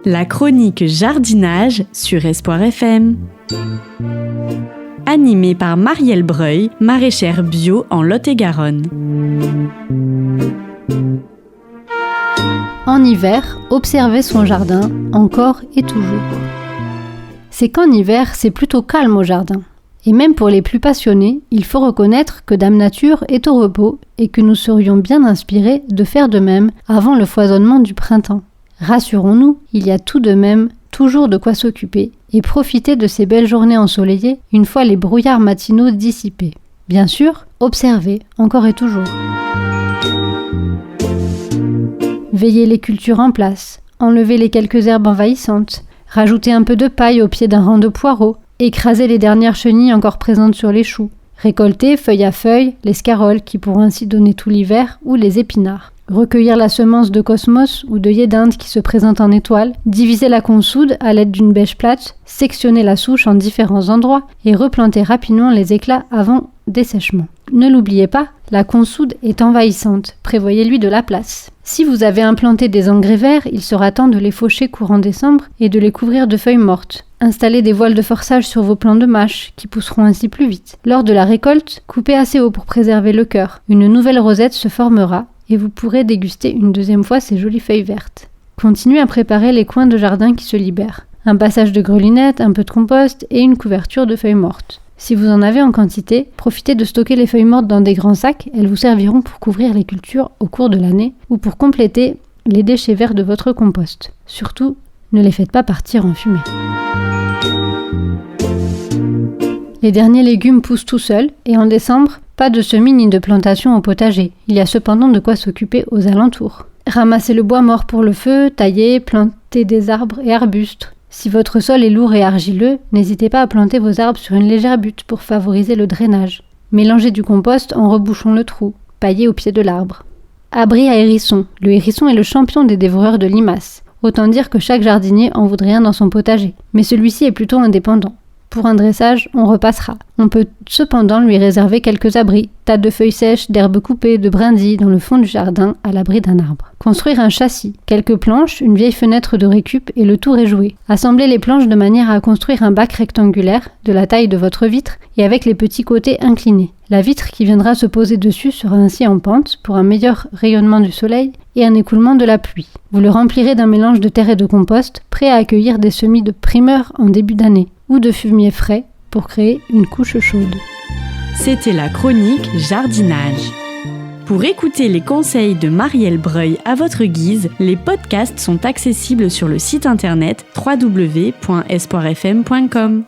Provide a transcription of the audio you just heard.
La chronique jardinage sur Espoir FM. Animée par Marielle Breuil, maraîchère bio en Lot-et-Garonne. En hiver, observez son jardin, encore et toujours. C'est qu'en hiver, c'est plutôt calme au jardin. Et même pour les plus passionnés, il faut reconnaître que Dame Nature est au repos et que nous serions bien inspirés de faire de même avant le foisonnement du printemps. Rassurons-nous, il y a tout de même toujours de quoi s'occuper et profiter de ces belles journées ensoleillées une fois les brouillards matinaux dissipés. Bien sûr, observez, encore et toujours. Veillez les cultures en place, enlevez les quelques herbes envahissantes, rajoutez un peu de paille au pied d'un rang de poireaux, écrasez les dernières chenilles encore présentes sur les choux, récoltez feuille à feuille les scaroles qui pourront ainsi donner tout l'hiver ou les épinards. Recueillir la semence de cosmos ou d'œillet d'Inde qui se présente en étoile, diviser la consoude à l'aide d'une bêche plate, sectionner la souche en différents endroits et replanter rapidement les éclats avant dessèchement. Ne l'oubliez pas, la consoude est envahissante, prévoyez-lui de la place. Si vous avez implanté des engrais verts, il sera temps de les faucher courant décembre et de les couvrir de feuilles mortes. Installez des voiles de forçage sur vos plants de mâche, qui pousseront ainsi plus vite. Lors de la récolte, coupez assez haut pour préserver le cœur. Une nouvelle rosette se formera et vous pourrez déguster une deuxième fois ces jolies feuilles vertes. Continuez à préparer les coins de jardin qui se libèrent. Un passage de grelinette, un peu de compost et une couverture de feuilles mortes. Si vous en avez en quantité, profitez de stocker les feuilles mortes dans des grands sacs, elles vous serviront pour couvrir les cultures au cours de l'année ou pour compléter les déchets verts de votre compost. Surtout, ne les faites pas partir en fumée. Les derniers légumes poussent tout seuls et en décembre, pas de semis ni de plantation au potager. Il y a cependant de quoi s'occuper aux alentours. Ramassez le bois mort pour le feu, taillez, plantez des arbres et arbustes. Si votre sol est lourd et argileux, n'hésitez pas à planter vos arbres sur une légère butte pour favoriser le drainage. Mélangez du compost en rebouchant le trou, paillez au pied de l'arbre. Abri à hérisson. Le hérisson est le champion des dévoreurs de limaces. Autant dire que chaque jardinier en voudrait un dans son potager. Mais celui-ci est plutôt indépendant. Pour un dressage, on repassera. On peut cependant lui réserver quelques abris, tas de feuilles sèches, d'herbes coupées, de brindilles dans le fond du jardin à l'abri d'un arbre. Construire un châssis, quelques planches, une vieille fenêtre de récup et le tour est joué. Assemblez les planches de manière à construire un bac rectangulaire de la taille de votre vitre et avec les petits côtés inclinés. La vitre qui viendra se poser dessus sera ainsi en pente pour un meilleur rayonnement du soleil et un écoulement de la pluie. Vous le remplirez d'un mélange de terre et de compost, prêt à accueillir des semis de primeur en début d'année, ou de fumier frais pour créer une couche chaude. C'était la chronique jardinage. Pour écouter les conseils de Marielle Breuil à votre guise, les podcasts sont accessibles sur le site internet www.espoirfm.com.